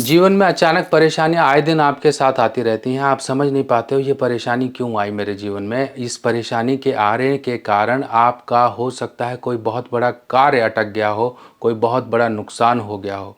जीवन में अचानक परेशानियाँ आए दिन आपके साथ आती रहती हैं। आप समझ नहीं पाते हो ये परेशानी क्यों आई मेरे जीवन में। इस परेशानी के आने के कारण आपका हो सकता है कोई बहुत बड़ा कार्य अटक गया हो, कोई बहुत बड़ा नुकसान हो गया हो।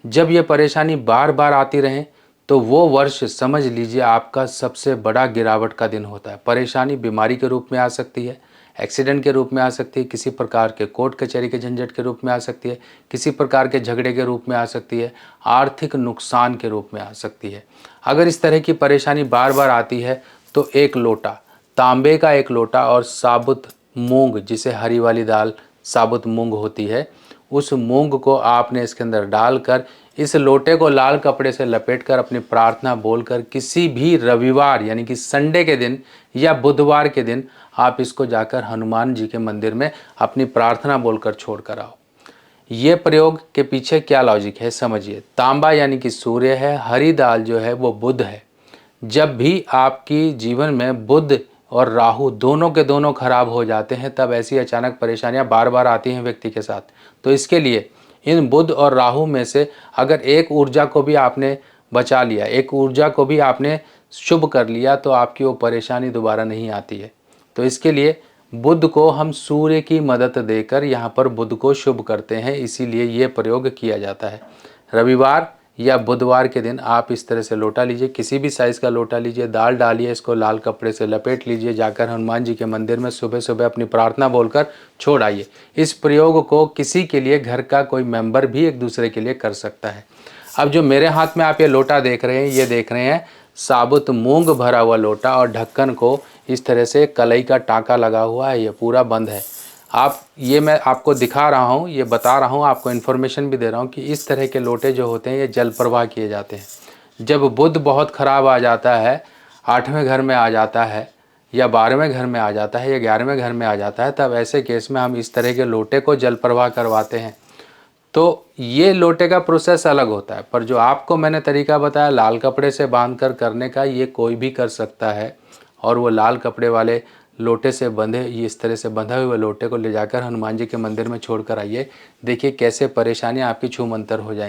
जब ये परेशानी बार-बार आती रहे तो वो वर्ष समझ लीजिए आपका सबसे बड़ा गिरावट का दिन होता है। परेशानी बीमारी के रूप में आ सकती है, एक्सीडेंट के रूप में आ सकती है, किसी प्रकार के कोर्ट कचहरी के झंझट के रूप में आ सकती है, किसी प्रकार के झगड़े के रूप में आ सकती है, आर्थिक नुकसान के रूप में आ सकती है। अगर इस तरह की परेशानी बार-बार आती है तो एक लोटा, तांबे का एक लोटा और साबुत मूंग, जिसे हरी वाली दाल साबुत मूंग होती है, उस मूंग को आपने इसके अंदर डालकर इस लोटे को लाल कपड़े से लपेटकर अपनी प्रार्थना बोलकर किसी भी रविवार यानी कि संडे के दिन या बुधवार के दिन आप इसको जाकर हनुमान जी के मंदिर में अपनी प्रार्थना बोलकर छोड़ कर आओ। ये प्रयोग के पीछे क्या लॉजिक है समझिए। तांबा यानी कि सूर्य है, हरी दाल जो है वो बुध है। जब भी आपकी जीवन में बुध और राहु दोनों के दोनों खराब हो जाते हैं तब ऐसी अचानक परेशानियां बार बार आती हैं व्यक्ति के साथ। तो इसके लिए इन बुध और राहु में से अगर एक ऊर्जा को भी आपने बचा लिया, एक ऊर्जा को भी आपने शुभ कर लिया तो आपकी वो परेशानी दोबारा नहीं आती है। तो इसके लिए बुध को हम सूर्य की मदद देकर यहाँ पर बुध को शुभ करते हैं, इसीलिए ये प्रयोग किया जाता है। रविवार या बुधवार के दिन आप इस तरह से लोटा लीजिए, किसी भी साइज़ का लोटा लीजिए, दाल डालिए, इसको लाल कपड़े से लपेट लीजिए, जाकर हनुमान जी के मंदिर में सुबह सुबह अपनी प्रार्थना बोलकर छोड़ आइए। इस प्रयोग को किसी के लिए घर का कोई मेंबर भी एक दूसरे के लिए कर सकता है। अब जो मेरे हाथ में आप ये लोटा देख रहे हैं, ये देख रहे हैं साबुत मूंग भरा हुआ लोटा और ढक्कन को इस तरह से कलई का टाँका लगा हुआ है, ये पूरा बंद है। ये मैं आपको दिखा रहा हूँ, ये बता रहा हूँ, आपको इन्फॉर्मेशन भी दे रहा हूँ कि इस तरह के लोटे जो होते हैं ये जल प्रवाह किए जाते हैं। जब बुध बहुत ख़राब आ जाता है, 8वें घर में आ जाता है या 12वें घर में आ जाता है या 11वें घर में आ जाता है, तब ऐसे केस में हम इस तरह के लोटे को जल प्रवाह करवाते हैं। तो ये लोटे का प्रोसेस अलग होता है, पर जो आपको मैंने तरीका बताया लाल कपड़े से बांध कर करने का, ये कोई भी कर सकता है। और वो लाल कपड़े वाले लोटे से बंधे, ये इस तरह से बंधा हुए लोटे को ले जाकर हनुमान जी के मंदिर में छोड़ कर आइए। देखिए कैसे परेशानियाँ आपकी छूमंतर हो जाएंगी।